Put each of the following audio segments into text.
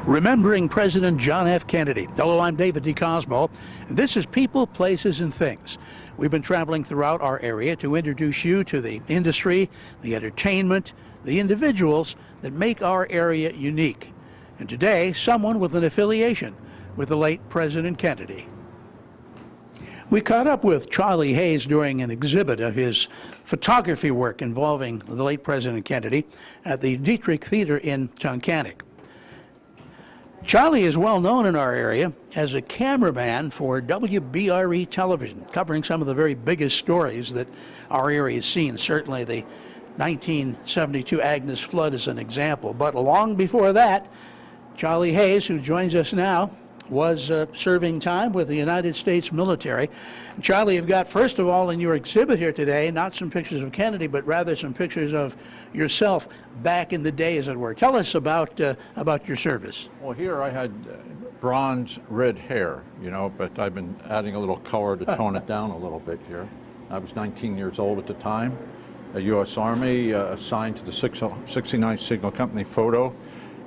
Remembering President John F. Kennedy. Hello, I'm David D. Cosmo. This is People, Places, and Things. We've been traveling throughout our area to introduce you to the industry, the entertainment, the individuals that make our area unique. And today, someone with an affiliation with the late President Kennedy. We caught up with Cholly Hayes during an exhibit of his photography work involving the late President Kennedy at the Dietrich Theater in Tunkhannock. Cholly is well known in our area as a cameraman for WBRE television, covering some of the very biggest stories that our area has seen. Certainly the 1972 Agnes flood is an example, but long before that, Cholly Hayes, who joins us now, was serving time with the United States military. Cholly, you've got, first of all, in your exhibit here today, not some pictures of Kennedy, but rather some pictures of yourself back in the day, as it were. Tell us about your service. Well, here I had bronze red hair, you know, but I've been adding a little color to tone it down a little bit here. I was 19 years old at the time, a U.S. Army assigned to the 69th Signal Company photo.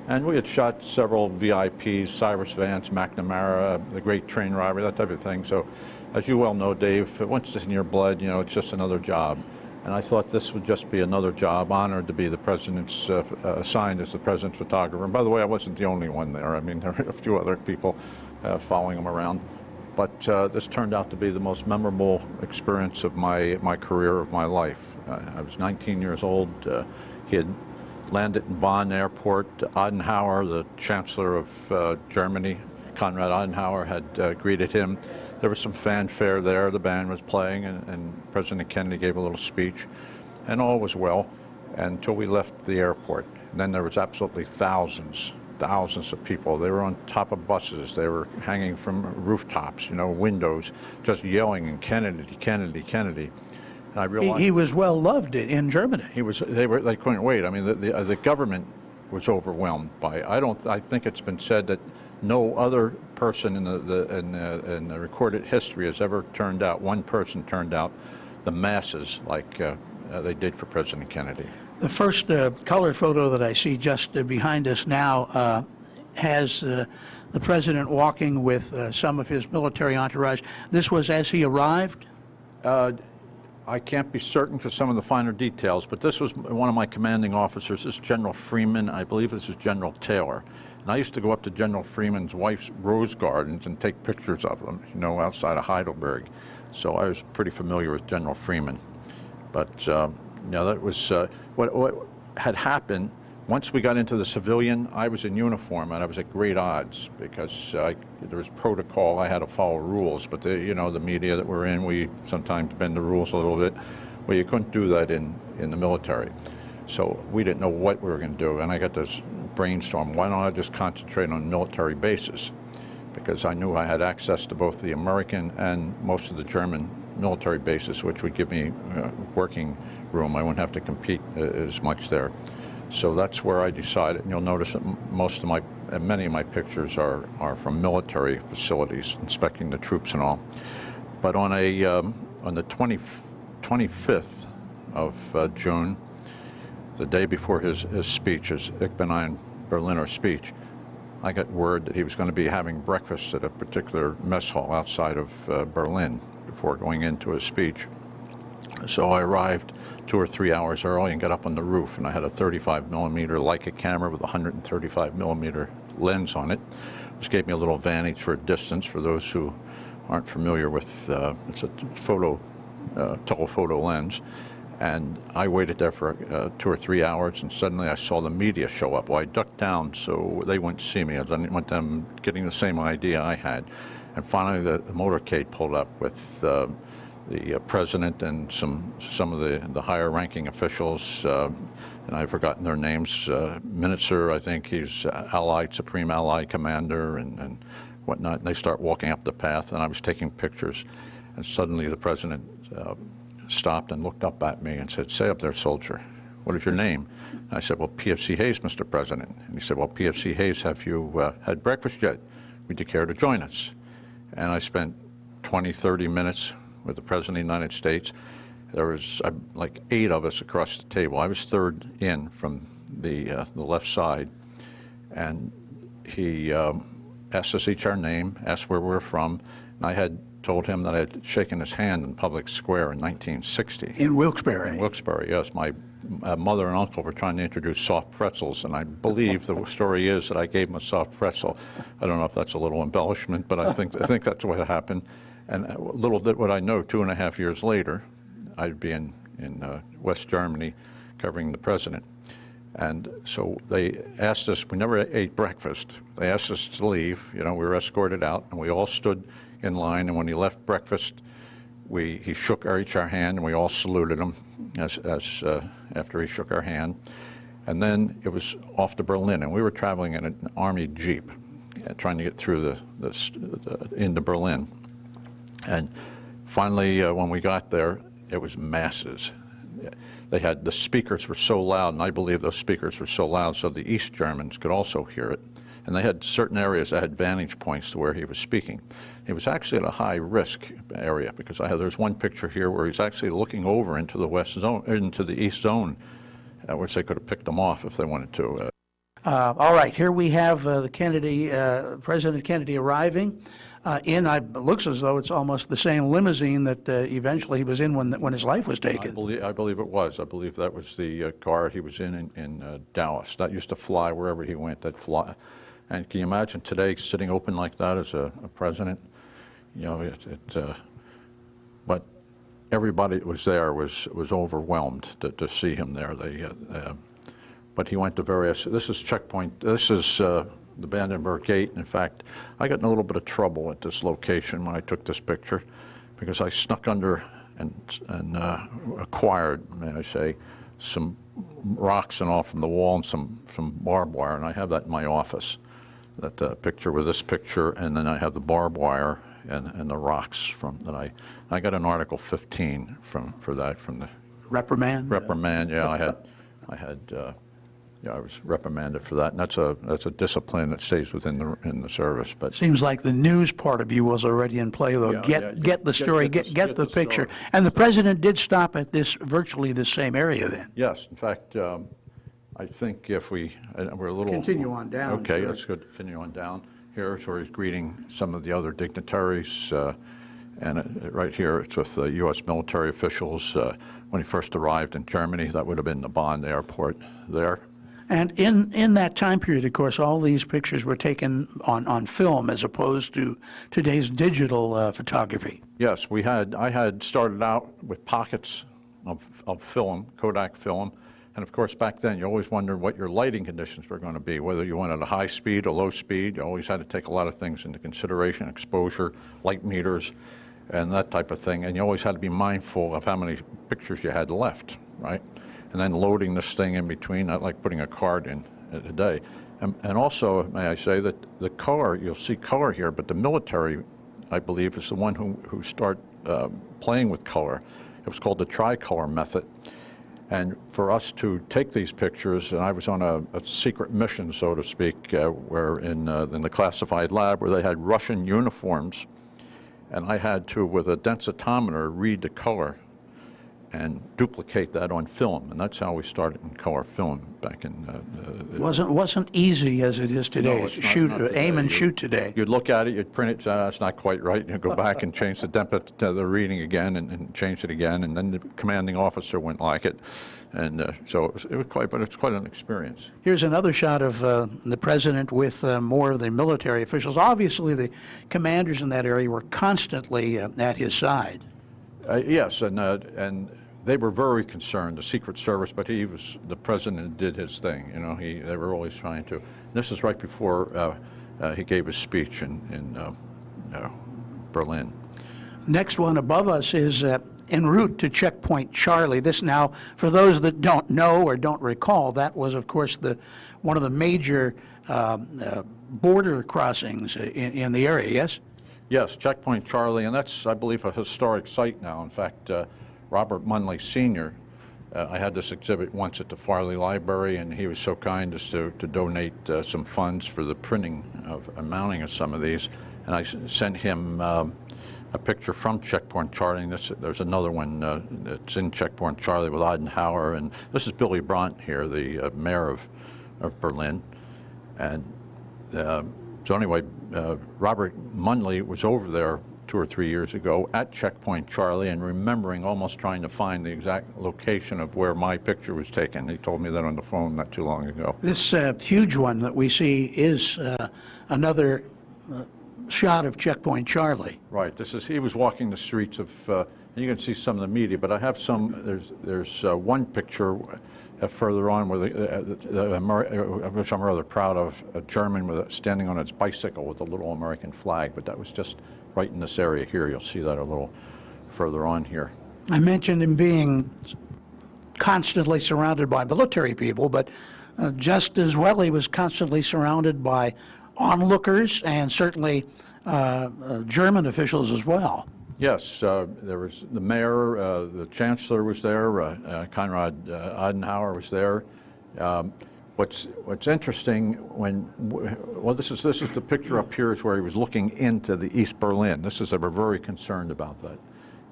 And we had shot several VIPs, Cyrus Vance, McNamara, the great train robbery, that type of thing. So, as you well know, Dave, once it's in your blood, you know, it's just another job. And I thought this would just be another job, honored to be the president's, assigned as the president's photographer. And by the way, I wasn't the only one there. I mean, there were a few other people following him around. But this turned out to be the most memorable experience of my career, of my life. I was 19 years old. He had landed in Bonn Airport. Adenauer, the Chancellor of Germany, Konrad Adenauer, had greeted him. There was some fanfare there. The band was playing, and President Kennedy gave a little speech, and all was well until we left the airport. And then there was absolutely thousands of people. They were on top of buses. They were hanging from rooftops, you know, windows, just yelling, and Kennedy, Kennedy, Kennedy. I realized he was well loved in Germany. They couldn't wait. I mean, the government was overwhelmed by it. I think it's been said that no other person in the recorded history has ever turned out, one person turned out the masses like they did for President Kennedy. The first color photo that I see just behind us now has the president walking with some of his military entourage. This was as he arrived? I can't be certain for some of the finer details, but this was one of my commanding officers. This is General Freeman. I believe this is General Taylor. And I used to go up to General Freeman's wife's rose gardens and take pictures of them, you know, outside of Heidelberg. So I was pretty familiar with General Freeman. But, you know, that was what had happened. Once we got into the civilian, I was in uniform, and I was at great odds because there was protocol. I had to follow rules, but you know, the media that we're in, we sometimes bend the rules a little bit. Well, you couldn't do that in the military. So we didn't know what we were going to do, and I got this brainstorm. Why don't I just concentrate on military bases? Because I knew I had access to both the American and most of the German military bases, which would give me working room. I wouldn't have to compete as much there. So that's where I decided. And you'll notice that many of my pictures are from military facilities, inspecting the troops and all. But on the 25th of June, the day before his speech, his Ich bin ein Berliner speech, I got word that he was going to be having breakfast at a particular mess hall outside of Berlin before going into his speech. So I arrived 2 or 3 hours early and got up on the roof, and I had a 35mm Leica camera with a 135mm lens on it, which gave me a little vantage for distance. For those who aren't familiar with, it's a telephoto lens. And I waited there for 2 or 3 hours, and suddenly I saw the media show up. Well, I ducked down so they wouldn't see me. I didn't want them getting the same idea I had. And finally, the motorcade pulled up with the president and some of the higher-ranking officials, and I've forgotten their names. Minitzer, I think he's Supreme Allied Commander, and whatnot. And they start walking up the path, and I was taking pictures, and suddenly the president stopped and looked up at me and said, "Say up there, soldier, what is your name?" And I said, "Well, PFC Hayes, Mr. President." And he said, "Well, PFC Hayes, have you had breakfast yet? Would you care to join us?" And I spent 20, 30 minutes with the President of the United States. There was like 8 of us across the table. I was third in from the left side, and he asked us each our name, asked where we were from, and I had told him that I had shaken his hand in public square in 1960. In Wilkes-Barre? In Wilkes-Barre, yes. My mother and uncle were trying to introduce soft pretzels, and I believe the story is that I gave him a soft pretzel. I don't know if that's a little embellishment, but I think that's what happened. And little did what I know, 2.5 years later, I'd be in West Germany covering the president. And so they asked us, we never ate breakfast. They asked us to leave, we were escorted out, and we all stood in line, and when he left breakfast, he shook each our hand, and we all saluted him after he shook our hand. And then it was off to Berlin, and we were traveling in an Army Jeep, trying to get through into Berlin. And finally, when we got there, it was masses. The speakers were so loud, and I believe those speakers were so loud so the East Germans could also hear it. And they had certain areas that had vantage points to where he was speaking. He was actually at a high-risk area because there's one picture here where he's actually looking over into the West Zone, into the East Zone, which they could have picked him off if they wanted to. All right, here we have the Kennedy, President Kennedy arriving it looks as though it's almost the same limousine that eventually he was in when his life was taken. I believe it was. I believe that was the car he was in Dallas. That used to fly wherever he went. That fly. And can you imagine today sitting open like that as a president? But everybody that was there was overwhelmed to see him there. But he went to various. This is checkpoint. This is the Brandenburg Gate. In fact, I got in a little bit of trouble at this location when I took this picture, because I snuck under and acquired, may I say, some rocks and all from the wall and some barbed wire, and I have that in my office. That picture with this picture, and then I have the barbed wire and the rocks from that. I got an Article 15 for that from the reprimand. Reprimand, yeah. I was reprimanded for that, and that's a discipline that stays within the service. But seems like the news part of you was already in play, though. Get the story, get the picture. Story. And the president did stop at virtually the same area then. Yes, in fact, I think if we're a little continue on down. Okay, sure. Let's continue on down. Here's where he's greeting some of the other dignitaries, and right here it's with the U.S. military officials when he first arrived in Germany. That would have been the Bonn airport there. And in that time period, of course, all these pictures were taken on film as opposed to today's digital photography. Yes, I had started out with pockets of film, Kodak film, and of course back then you always wondered what your lighting conditions were going to be, whether you went at a high speed or low speed. You always had to take a lot of things into consideration, exposure, light meters, and that type of thing, and you always had to be mindful of how many pictures you had left, right? And then loading this thing in between, not like putting a card in a day. And also, may I say, that the color, you'll see color here, but the military, I believe, is the one who started playing with color. It was called the tricolor method. And for us to take these pictures, and I was on a secret mission, so to speak, where in the classified lab where they had Russian uniforms, and I had to, with a densitometer, read the color and duplicate that on film, and that's how we started in color film back in. Wasn't easy as it is today. No, it's not today. Aim and shoot today. You'd look at it, you'd print it, that's not quite right. You'd go back and change the reading again, and change it again, and then the commanding officer wouldn't like it, and so it was quite. But it's quite an experience. Here's another shot of the president with more of the military officials. Obviously, the commanders in that area were constantly at his side. Yes, and they were very concerned, the Secret Service, but the president did his thing. They were always trying to. This is right before he gave his speech in Berlin. Next one above us is en route to Checkpoint Charlie. This now, for those that don't know or don't recall, that was, of course, one of the major border crossings in the area, yes? Yes, Checkpoint Charlie, and that's, I believe, a historic site now. In fact, Robert Munley Sr., I had this exhibit once at the Farley Library, and he was so kind as to donate some funds for the printing and mounting of some of these. And I sent him a picture from Checkpoint Charlie. And there's another one that's in Checkpoint Charlie with Eisenhower. And this is Billy Brandt here, the mayor of Berlin. And So anyway, Robert Munley was over there 2 or 3 years ago at Checkpoint Charlie and remembering almost trying to find the exact location of where my picture was taken. He told me that on the phone not too long ago. This huge one that we see is another shot of Checkpoint Charlie. Right. He was walking the streets of, and you can see some of the media, but I have there's one picture further on where which I'm rather proud of, a German standing on its bicycle with a little American flag, but that was just right in this area here. You'll see that a little further on here. I mentioned him being constantly surrounded by military people, but just as well he was constantly surrounded by onlookers and certainly German officials as well. Yes, there was the mayor, the chancellor was there, Konrad Adenauer was there. What's interesting this is the picture up here is where he was looking into the East Berlin. They were very concerned about that.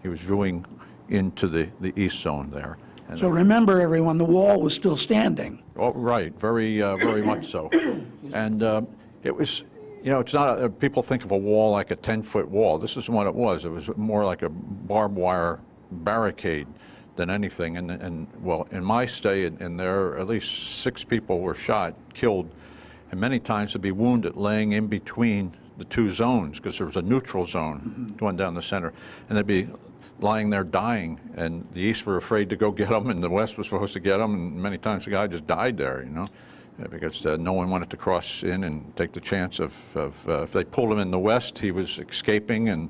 He was viewing into the East Zone there. And so remember, everyone, the wall was still standing. Oh, right, very much so. And it was, it's not, people think of a wall like a 10-foot wall. This is what it was. It was more like a barbed wire barricade than anything. And well, in my stay in there, at least 6 people were shot, killed, and many times they'd be wounded laying in between the 2 zones because there was a neutral zone going down the center. And they'd be lying there dying, and the East were afraid to go get them, and the West was supposed to get them, and many times the guy just died there, because no one wanted to cross in and take the chance of if they pulled him in the West, he was escaping, and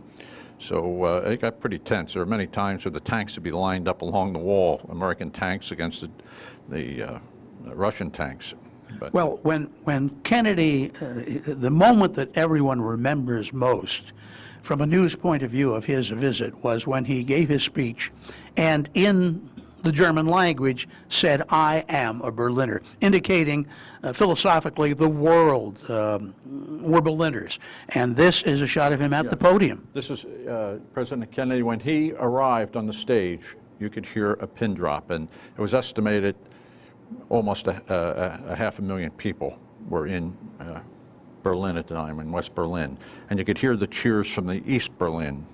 so it got pretty tense. There were many times where the tanks would be lined up along the wall, American tanks against the Russian tanks. But well, when Kennedy, the moment that everyone remembers most from a news point of view of his visit was when he gave his speech and in the German language said, "I am a Berliner," indicating philosophically the world were Berliners. And this is a shot of him at the podium. This is President Kennedy. When he arrived on the stage, you could hear a pin drop, and it was estimated almost a 500,000 people were in Berlin at the time, in West Berlin. And you could hear the cheers from the East Berlin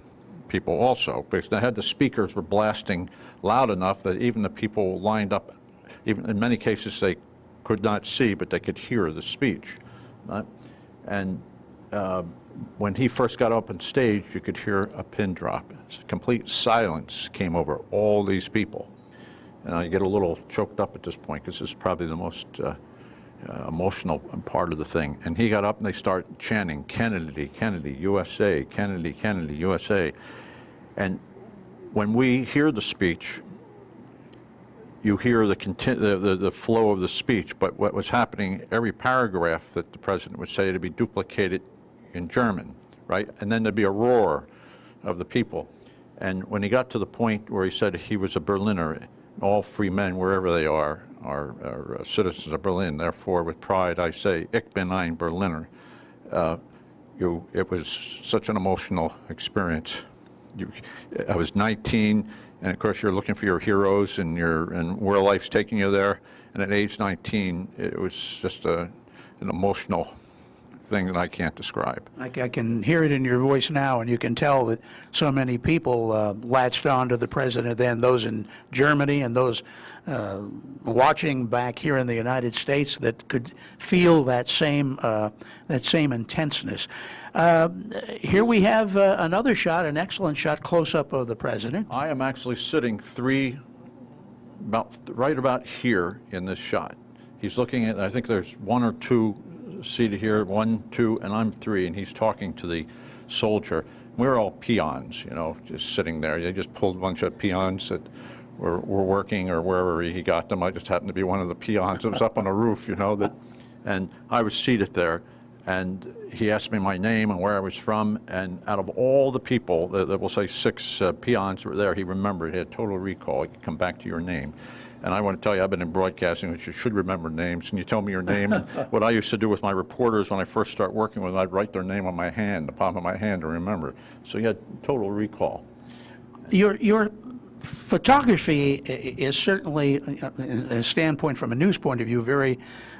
people also, because they had the speakers were blasting loud enough that even the people lined up, even in many cases they could not see, but they could hear the speech. And when he first got up on stage, you could hear a pin drop. Complete silence came over all these people. And I get a little choked up at this point because this is probably the most emotional part of the thing. And he got up and they start chanting, "Kennedy, Kennedy, USA, Kennedy, Kennedy, USA." And when we hear the speech, you hear the flow of the speech, but what was happening, every paragraph that the president would say to be duplicated in German, right? And then there'd be a roar of the people. And when he got to the point where he said he was a Berliner, all free men, wherever they are citizens of Berlin. Therefore, with pride, I say, "Ich bin ein Berliner." It was such an emotional experience. I was 19, and of course, you're looking for your heroes and where life's taking you there. And at age 19, it was just an emotional thing that I can't describe. I can hear it in your voice now, and you can tell that so many people latched on to the president then, those in Germany and those watching back here in the United States that could feel that same intenseness. Here we have another shot, an excellent shot, close-up of the president. I am actually sitting right about here in this shot. He's looking at, I think there's 1 or 2 seated here, 1, 2, and I'm 3, and he's talking to the soldier. We're all peons, just sitting there. They just pulled a bunch of peons that were working or wherever he got them. I just happened to be one of the peons that was up on a roof, and I was seated there, and he asked me my name and where I was from, and out of all the people, that we'll say 6 peons were there, he remembered. He had total recall. He could come back to your name. And I want to tell you, I've been in broadcasting, which you should remember names. Can you tell me your name? And what I used to do with my reporters when I first start working with them, I'd write their name on my hand, the palm of my hand, to remember. So he had total recall. Your photography is certainly, a standpoint from a news point of view, very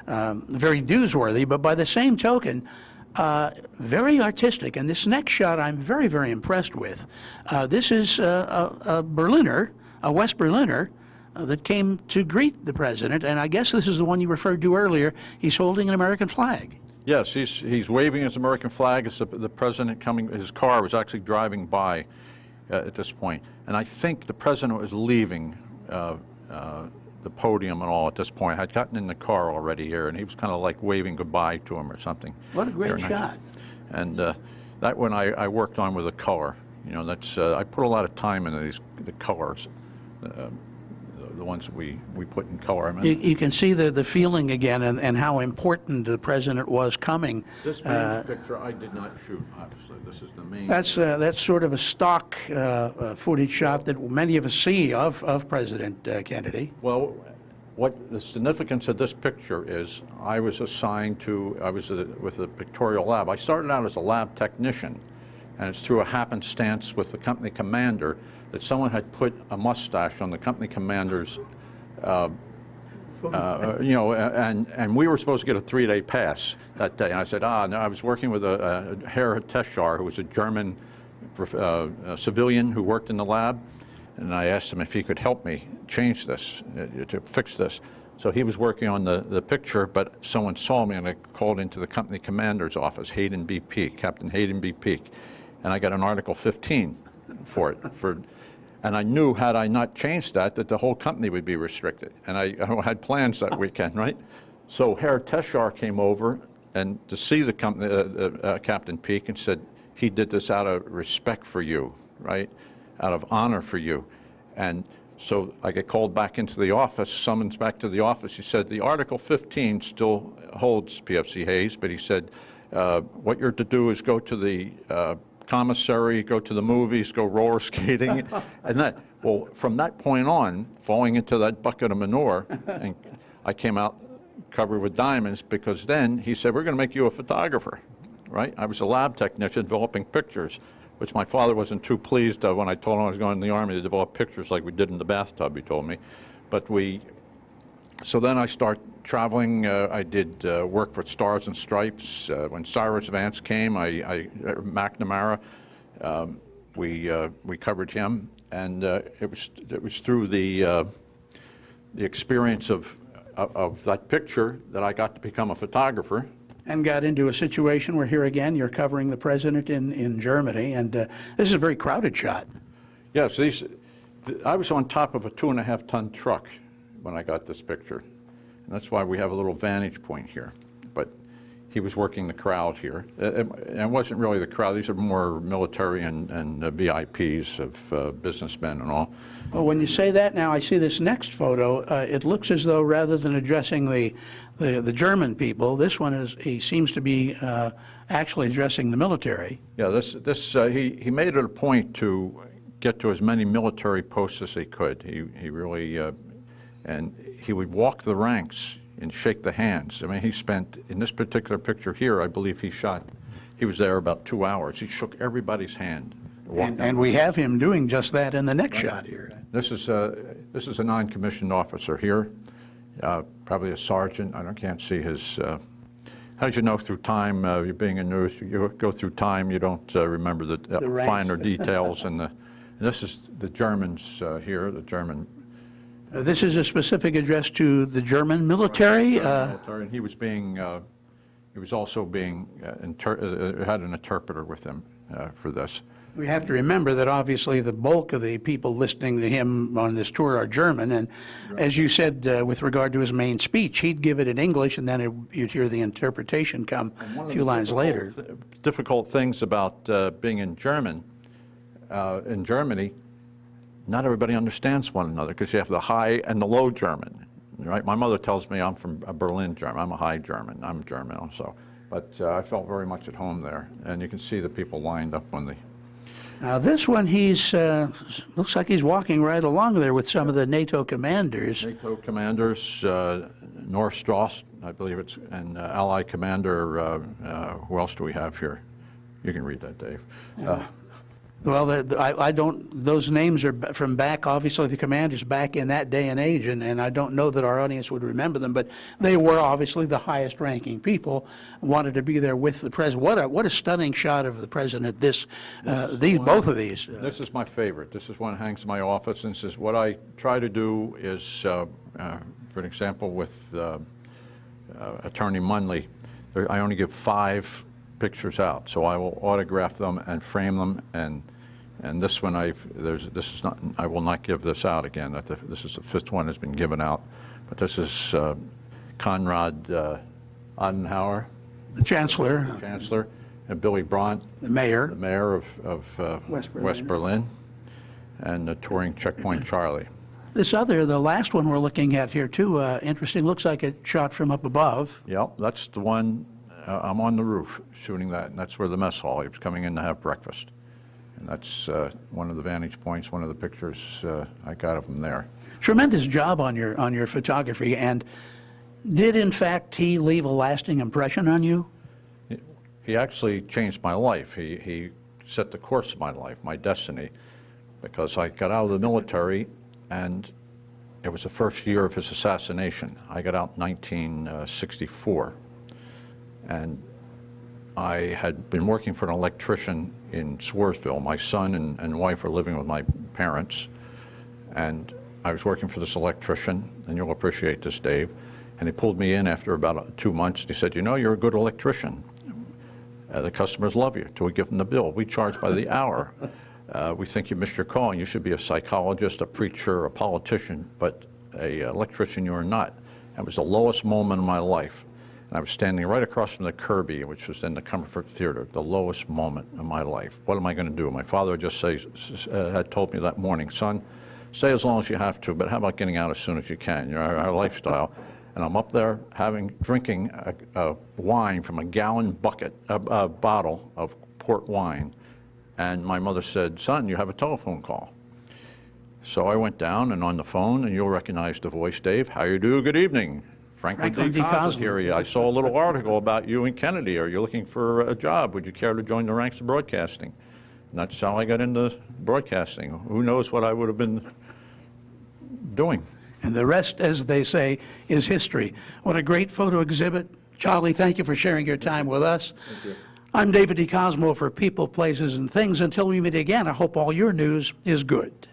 newsworthy, but by the same token, very artistic. And this next shot I'm very, very impressed with. This is a Berliner, a West Berliner, that came to greet the president, and I guess this is the one you referred to earlier. He's holding an American flag. Yes, he's waving his American flag as the president coming. His car was actually driving by at this point, and I think the president was leaving the podium and all at this point. I had gotten in the car already here, and he was kind of like waving goodbye to him or something. What a great shot! And that one I worked on with the color. You know, that's I put a lot of time into the colors. The ones that we put in color. I mean, you can see the feeling again, and how important the president was coming. This main picture I did not shoot, obviously. This is the main. That's sort of a stock footage shot that many of us see of President Kennedy. Well, what the significance of this picture is, I was assigned to, with the pictorial lab. I started out as a lab technician, and it's through a happenstance with the company commander that someone had put a mustache on the company commander's, you know, and we were supposed to get a 3-day pass that day. And I said, no, I was working with a Herr Teschar, who was a German civilian who worked in the lab, and I asked him if he could help me change this, to fix this. So he was working on the picture, but someone saw me, and I called into the company commander's office, Hayden B. Peak, Captain Hayden B. Peak, and I got an Article 15 for it. And I knew, had I not changed that the whole company would be restricted. And I had plans that weekend, right? So Herr Teschar came over and to see the company, Captain Peak, and said he did this out of respect for you, right? Out of honor for you. And so I get called back into the office, summons back to the office. He said, the Article 15 still holds PFC Hayes, but he said, what you're to do is go to the commissary, go to the movies, go roller skating, and that. Well, from that point on, falling into that bucket of manure, and I came out covered with diamonds, because then he said, we're going to make you a photographer, right? I was a lab technician developing pictures, which my father wasn't too pleased of when I told him I was going in the Army to develop pictures like we did in the bathtub, he told me. But so then I start traveling. I did work for Stars and Stripes. When Cyrus Vance came, McNamara, we covered him, and it was through the experience of that picture that I got to become a photographer. And got into a situation where here again you're covering the president in Germany, and this is a very crowded shot. Yes, I was on top of a 2.5-ton truck when I got this picture. And that's why we have a little vantage point here. But he was working the crowd here. It wasn't really the crowd. These are more military and VIPs of businessmen and all. Well, when you say that now, I see this next photo. It looks as though rather than addressing the German people, this one he seems to be actually addressing the military. Yeah, he made it a point to get to as many military posts as he could. He really, and he would walk the ranks and shake the hands. I mean, he spent, in this particular picture here, I believe he was there about 2 hours. He shook everybody's hand. And we have him doing just that in the next shot here. This is a non-commissioned officer here, probably a sergeant. I can't see his. How do you know through time? You're being in news. You go through time. You don't remember the finer details. And this is the Germans here. The German. This is a specific address to the German military. And he was being. He was also being had an interpreter with him for this. We have to remember that obviously the bulk of the people listening to him on this tour are German, and as you said with regard to his main speech, he'd give it in English, and then you'd hear the interpretation come a few lines later. Difficult things about being in Germany, not everybody understands one another because you have the high and the low German, right? My mother tells me I'm from Berlin German. I'm a high German. I'm German also, but I felt very much at home there, and you can see the people lined up when they. Now this one, looks like he's walking right along there with some of the NATO commanders. NATO commanders, North Strauss, I believe it's, and Allied commander, who else do we have here? You can read that, Dave. Well, I don't, those names are from back, obviously the commanders back in that day and age, and I don't know that our audience would remember them, but they were obviously the highest ranking people, wanted to be there with the president. What a stunning shot of the president, both of these. This is my favorite. This is one that hangs in my office, and this is what I try to do is, for an example, with Attorney Munley, I only give 5 pictures out, so I will autograph them and frame them, and this one I will not give this out again. This is the 5th one that's been given out, but this is Konrad Adenauer, the Chancellor, and Billy Brandt, the mayor of West Berlin, and the touring Checkpoint Charlie. The last one we're looking at here too, interesting. Looks like a shot from up above. Yep, that's the one. I'm on the roof shooting that, and that's where the mess hall. He was coming in to have breakfast. And that's one of the vantage points, one of the pictures I got of him there. Tremendous job on your photography. And did, in fact, he leave a lasting impression on you? He actually changed my life. He set the course of my life, my destiny, because I got out of the military, and it was the first year of his assassination. I got out in 1964. And I had been working for an electrician in Swarsville. My son and wife were living with my parents, and I was working for this electrician, and you'll appreciate this, Dave, and he pulled me in after about 2 months, and he said, you know, you're a good electrician. The customers love you till we give them the bill. We charge by the hour. We think you missed your call, and you should be a psychologist, a preacher, a politician, but an electrician you are not. That was the lowest moment of my life. And I was standing right across from the Kirby, which was in the Comfort Theater, the lowest moment of my life. What am I going to do? My father just had told me that morning, son, stay as long as you have to, but how about getting out as soon as you can? You know, our lifestyle. And I'm up there drinking a wine from a gallon bottle of port wine. And my mother said, son, you have a telephone call. So I went down, and on the phone, and you'll recognize the voice, Dave, how you do, good evening. Franklin D. Cosmo here. I saw a little article about you and Kennedy. Are you looking for a job? Would you care to join the ranks of broadcasting? And that's how I got into broadcasting. Who knows what I would have been doing. And the rest, as they say, is history. What a great photo exhibit. Cholly, thank you for sharing your time with us. Thank you. I'm David D. Cosmo for People, Places, and Things. Until we meet again, I hope all your news is good.